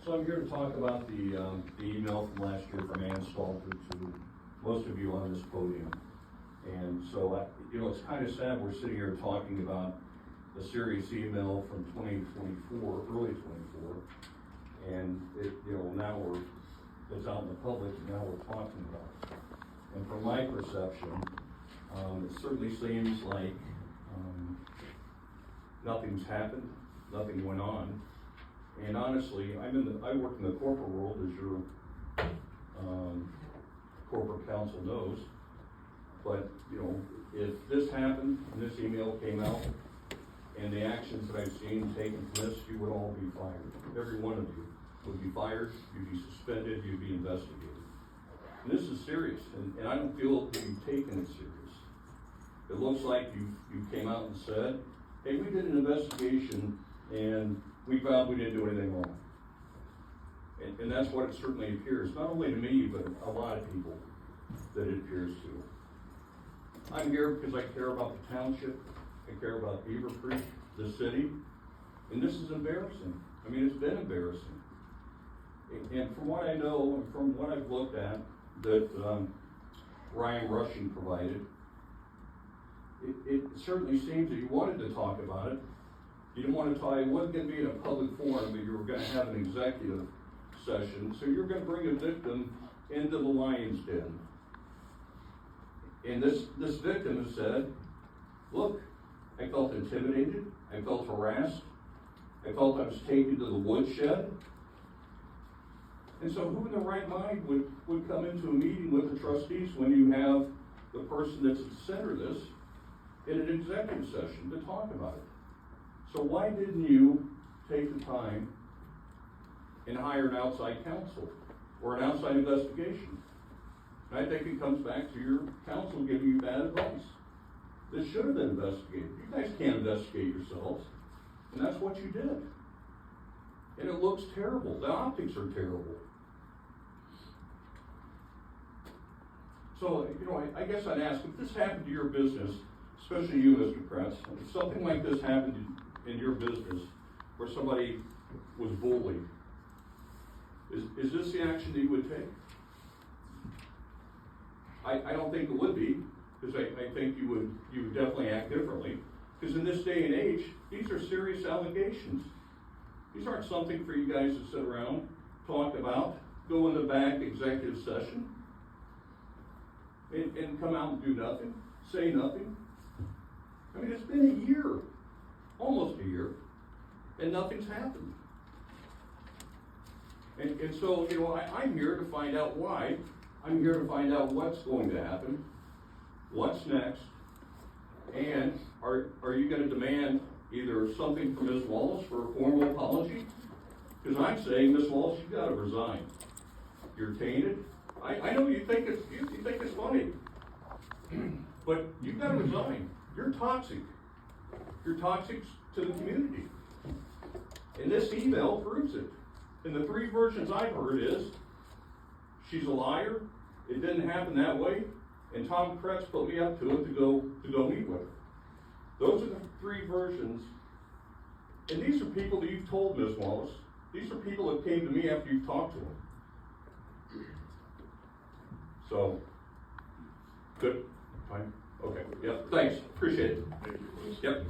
So I'm here to talk about the email from last year from Ann Stalter to most of you on this podium. And so, it's kind of sad we're sitting here talking about a serious email from 2024, early 24, and now it's out in the public, and now we're talking about it. And from my perception, it certainly seems like nothing's happened, nothing went on. And honestly, I work in the corporate world, as your corporate counsel knows. But if this happened and this email came out, and the actions that I've seen taken from this, you would all be fired. Every one of you would be fired. You'd be suspended. You'd be investigated. And this is serious, and I don't feel that you've taken it serious. It looks like you came out and said, "Hey, we did an investigation, and we found we didn't do anything wrong." And that's what it certainly appears, not only to me, but a lot of people that it appears to. I'm here because I care about the township, I care about Beaver Creek, the city, and this is embarrassing. I mean, it's been embarrassing. And from what I know, and from what I've looked at, that Ryan Rushing provided, it certainly seems that you wanted to talk about it. You didn't want to talk, it wasn't going to be in a public forum, but you were going to have an executive session. So you're going to bring a victim into the lion's den. And this victim has said, "Look, I felt intimidated, I felt harassed, I felt I was taken to the woodshed." And so who in their right mind would come into a meeting with the trustees when you have the person that's at the center of this in an executive session to talk about it? So why didn't you take the time and hire an outside counsel or an outside investigation? And I think it comes back to your counsel giving you bad advice. This should have been investigated. You guys can't investigate yourselves. And that's what you did. And it looks terrible. The optics are terrible. So, I guess I'd ask, if this happened to your business, especially you, Mr. Kretz, if something like this happened in your business where somebody was bullied, is this the action that you would take? I don't think it would be, because I think you would definitely act differently. Because in this day and age, these are serious allegations. These aren't something for you guys to sit around, talk about, go in the back executive session, and come out and do nothing, say nothing. I mean, it's been a year, almost a year, and nothing's happened. And so, I'm here to find out why. I'm here to find out what's going to happen, what's next, and are you going to demand either something from Ms. Wallace for a formal apology? Because I'm saying, Ms. Wallace, you've got to resign. You're tainted. I know you think it's funny, but you've got to resign. You're toxic. You're toxic to the community. And this email proves it. And the three versions I've heard is, she's a liar, it didn't happen that way, and Tom Kretz put me up to it to go meet with her. Those are the three versions. And these are people that you've told, Ms. Wallace. These are people that came to me after you've talked to them. So, good. Fine. Okay. Yep. Thanks. Appreciate it. Yep.